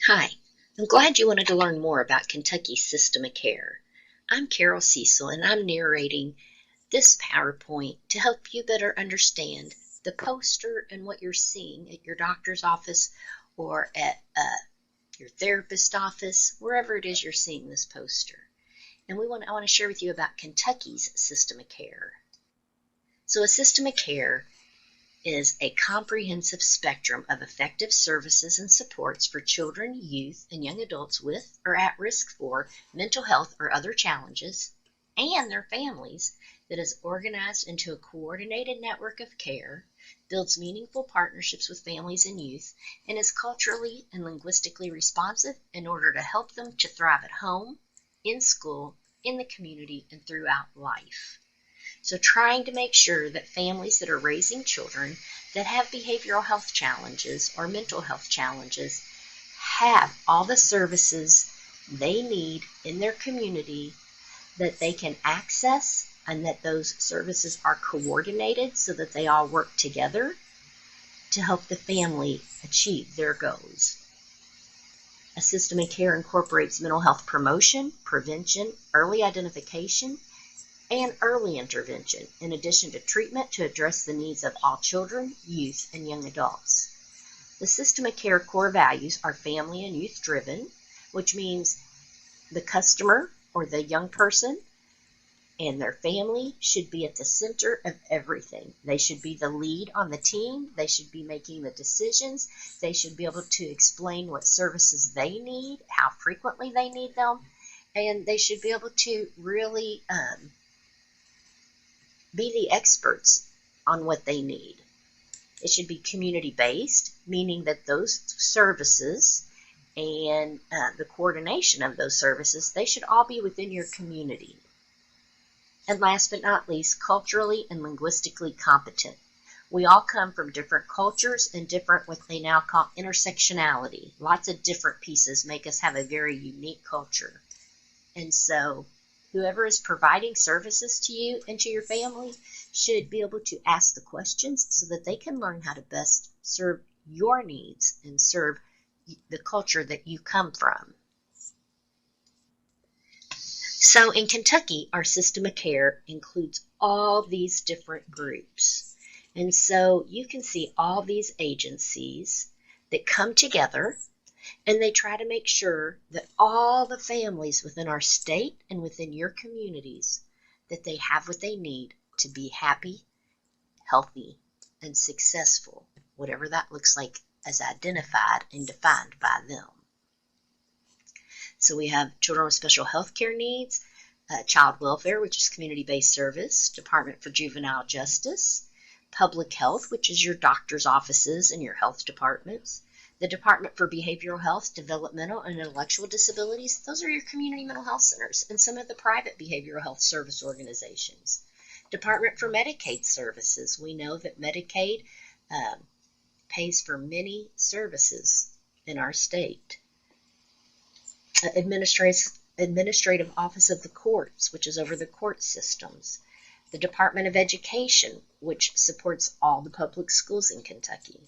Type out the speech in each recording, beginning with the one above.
Hi, I'm glad you wanted to learn more about Kentucky's system of care. I'm Carol Cecil, and I'm narrating this PowerPoint to help you better understand the poster and what you're seeing at your doctor's office or at your therapist's office, wherever it is you're seeing this poster. And I want to share with you about Kentucky's system of care. So a system of care is a comprehensive spectrum of effective services and supports for children, youth, and young adults with or at risk for mental health or other challenges, and their families, that is organized into a coordinated network of care, builds meaningful partnerships with families and youth, and is culturally and linguistically responsive in order to help them to thrive at home, in school, in the community, and throughout life. So trying to make sure that families that are raising children that have behavioral health challenges or mental health challenges have all the services they need in their community that they can access, and that those services are coordinated so that they all work together to help the family achieve their goals. A system of care incorporates mental health promotion, prevention, early identification, and early intervention, in addition to treatment to address the needs of all children, youth, and young adults. The system of care core values are family and youth driven, which means the customer or the young person and their family should be at the center of everything. They should be the lead on the team. They should be making the decisions. They should be able to explain what services they need, how frequently they need them, and they should be able to really be the experts on what they need. It should be community-based, meaning that those services and the coordination of those services, they should all be within your community. And last but not least, culturally and linguistically competent. We all come from different cultures and different, what they now call intersectionality. Lots of different pieces make us have a very unique culture. And so whoever is providing services to you and to your family should be able to ask the questions so that they can learn how to best serve your needs and serve the culture that you come from. So in Kentucky, our system of care includes all these different groups. And so you can see all these agencies that come together, and they try to make sure that all the families within our state and within your communities, that they have what they need to be happy, healthy, and successful, whatever that looks like as identified and defined by them. So we have children with special health care needs, child welfare, which is community-based service, Department for Juvenile Justice, public health, which is your doctor's offices and your health departments, the Department for Behavioral Health, Developmental, and Intellectual Disabilities. Those are your community mental health centers and some of the private behavioral health service organizations. Department for Medicaid Services. We know that Medicaid pays for many services in our state. Administrative Office of the Courts, which is over the court systems. The Department of Education, which supports all the public schools in Kentucky.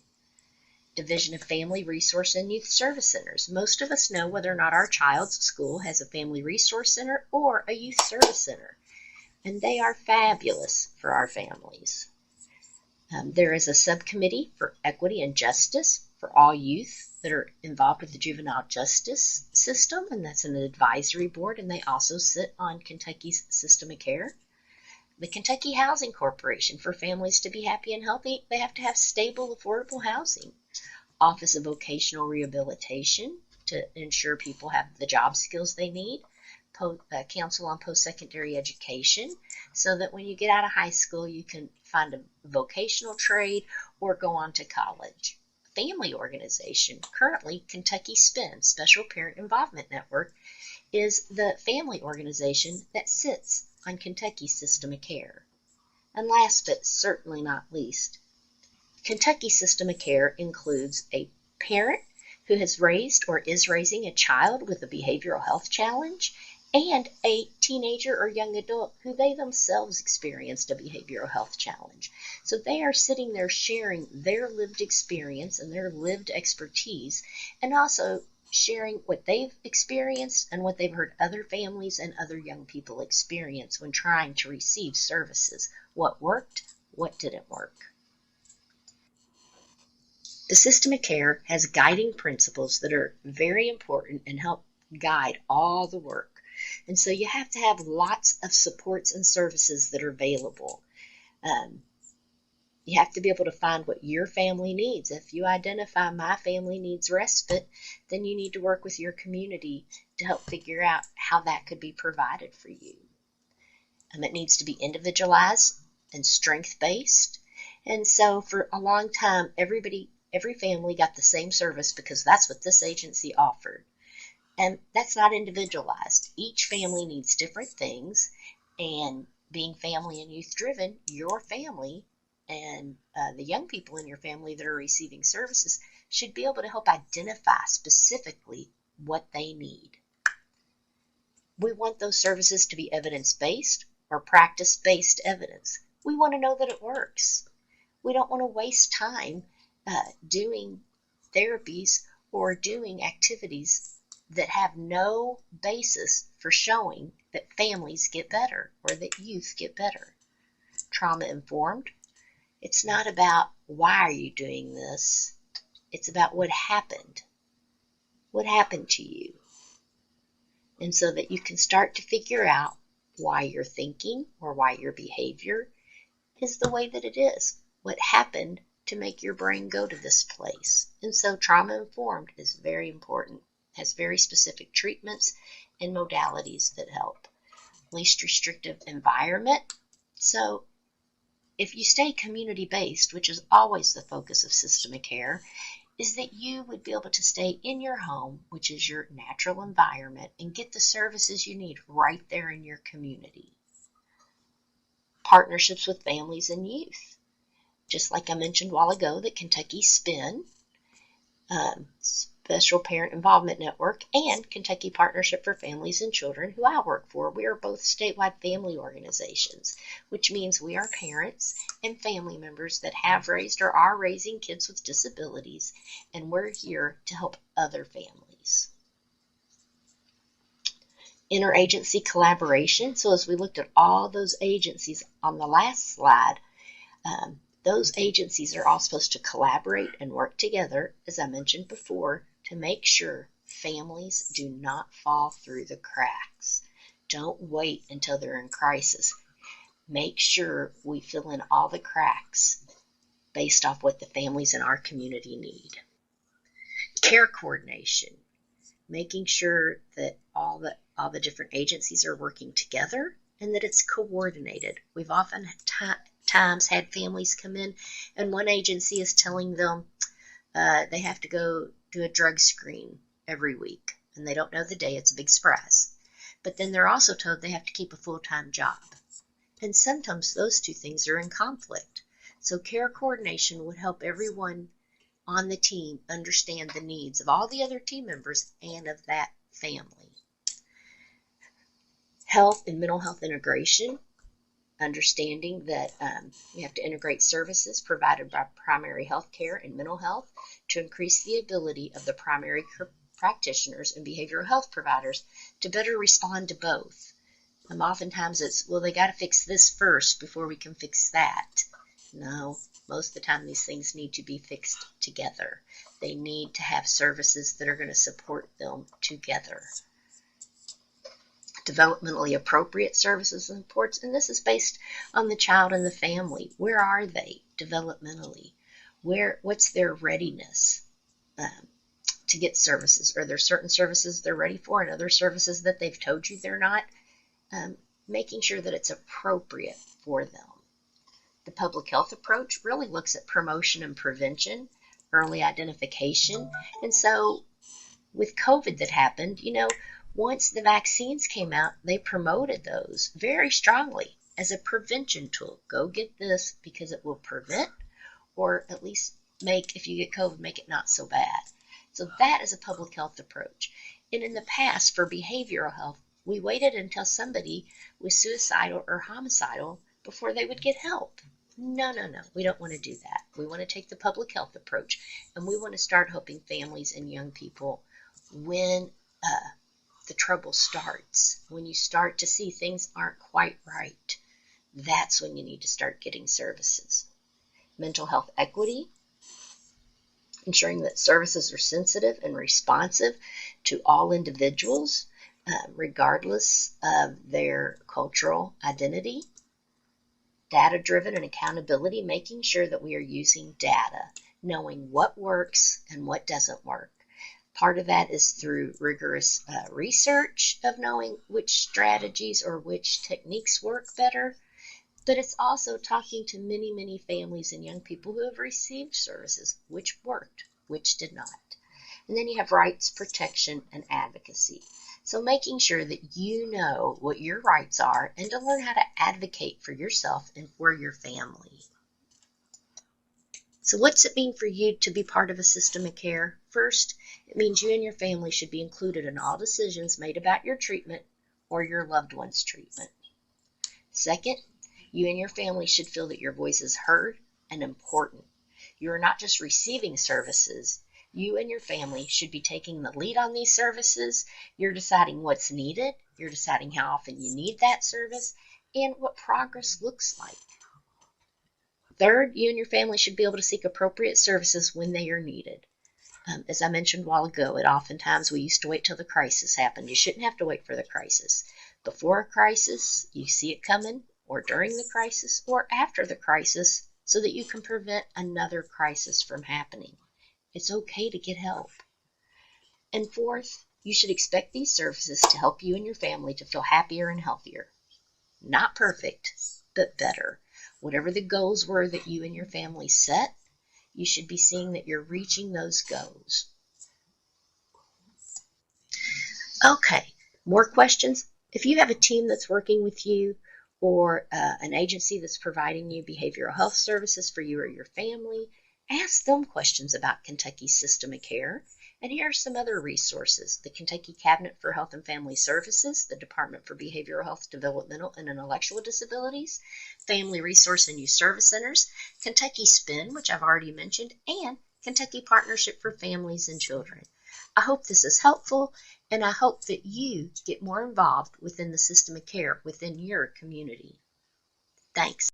Division of Family Resource and Youth Service Centers. Most of us know whether or not our child's school has a family resource center or a youth service center, and they are fabulous for our families. There is a subcommittee for equity and justice for all youth that are involved with the juvenile justice system, and that's an advisory board, and they also sit on Kentucky's system of care. The Kentucky Housing Corporation, for families to be happy and healthy, they have to have stable, affordable housing. Office of Vocational Rehabilitation, to ensure people have the job skills they need. Council on Post-Secondary Education, so that when you get out of high school, you can find a vocational trade or go on to college. Family organization, currently Kentucky SPIN, Special Parent Involvement Network, is the family organization that sits on Kentucky's system of care. And last but certainly not least, Kentucky's system of care includes a parent who has raised or is raising a child with a behavioral health challenge and a teenager or young adult who they themselves experienced a behavioral health challenge. So they are sitting there sharing their lived experience and their lived expertise, and also sharing what they've experienced and what they've heard other families and other young people experience when trying to receive services. What worked, what didn't work. The system of care has guiding principles that are very important and help guide all the work. And so you have to have lots of supports and services that are available. Um, you have to be able to find what your family needs. If you identify my family needs respite, then you need to work with your community to help figure out how that could be provided for you. It needs to be individualized and strength-based. And so for a long time, every family got the same service because that's what this agency offered. And that's not individualized. Each family needs different things. And being family and youth driven, your family and the young people in your family that are receiving services should be able to help identify specifically what they need. We want those services to be evidence-based or practice-based evidence. We want to know that it works. We don't want to waste time doing therapies or doing activities that have no basis for showing that families get better or that youth get better. Trauma informed, it's not about why are you doing this, it's about what happened. What happened to you? And so that you can start to figure out why you're thinking or why your behavior is the way that it is. What happened to make your brain go to this place? And so trauma informed is very important, has very specific treatments and modalities that help. Least restrictive environment. So if you stay community based, which is always the focus of system of care, is that you would be able to stay in your home, which is your natural environment, and get the services you need right there in your community. Partnerships with families and youth. Just like I mentioned a while ago, that Kentucky SPIN, Special Parent Involvement Network, and Kentucky Partnership for Families and Children, who I work for, we are both statewide family organizations, which means we are parents and family members that have raised or are raising kids with disabilities, and we're here to help other families. Interagency collaboration. So as we looked at all those agencies on the last slide, those agencies are all supposed to collaborate and work together, as I mentioned before, to make sure families do not fall through the cracks. Don't wait until they're in crisis. Make sure we fill in all the cracks based off what the families in our community need. Care coordination. Making sure that all the different agencies are working together and that it's coordinated. We've often times had families come in and one agency is telling them they have to go do a drug screen every week and they don't know the day. It's a big surprise. But then they're also told they have to keep a full-time job. And sometimes those two things are in conflict. So care coordination would help everyone on the team understand the needs of all the other team members and of that family. Health and mental health integration, understanding that you have to integrate services provided by primary health care and mental health to increase the ability of the primary practitioners and behavioral health providers to better respond to both. Oftentimes it's, well, they got to fix this first before we can fix that. No, most of the time these things need to be fixed together. They need to have services that are going to support them together. Developmentally appropriate services and supports, and this is based on the child and the family. Where are they developmentally? What's their readiness to get services? Are there certain services they're ready for and other services that they've told you they're not? Making sure that it's appropriate for them. The public health approach really looks at promotion and prevention, early identification. And so with COVID that happened, once the vaccines came out, they promoted those very strongly as a prevention tool. Go get this because it will prevent, or at least make, if you get COVID, make it not so bad. So that is a public health approach. And in the past, for behavioral health, We waited until somebody was suicidal or homicidal before they would get help. No, no, no. We don't want to do that. We want to take the public health approach, and we want to start helping families and young people when the trouble starts. When you start to see things aren't quite right, that's when you need to start getting services. Mental health equity, ensuring that services are sensitive and responsive to all individuals, regardless of their cultural identity. Data-driven and accountability, making sure that we are using data, knowing what works and what doesn't work. Part of that is through rigorous research of knowing which strategies or which techniques work better, but it's also talking to many, many families and young people who have received services, which worked, which did not. And then you have rights protection and advocacy. So making sure that you know what your rights are and to learn how to advocate for yourself and for your family. So what's it mean for you to be part of a system of care? First, it means you and your family should be included in all decisions made about your treatment or your loved one's treatment. Second, you and your family should feel that your voice is heard and important. You are not just receiving services. You and your family should be taking the lead on these services. You're deciding what's needed. You're deciding how often you need that service and what progress looks like. Third, you and your family should be able to seek appropriate services when they are needed. As I mentioned a while ago, oftentimes we used to wait till the crisis happened. You shouldn't have to wait for the crisis. Before a crisis, you see it coming, or during the crisis, or after the crisis, so that you can prevent another crisis from happening. It's okay to get help. And fourth, you should expect these services to help you and your family to feel happier and healthier. Not perfect, but better. Whatever the goals were that you and your family set, you should be seeing that you're reaching those goals. Okay, more questions? If you have a team that's working with you or an agency that's providing you behavioral health services for you or your family, ask them questions about Kentucky's system of care. And here are some other resources: the Kentucky Cabinet for Health and Family Services, the Department for Behavioral Health, Developmental, and Intellectual Disabilities, Family Resource and Youth Service Centers, Kentucky SPIN, which I've already mentioned, and Kentucky Partnership for Families and Children. I hope this is helpful, and I hope that you get more involved within the system of care within your community. Thanks.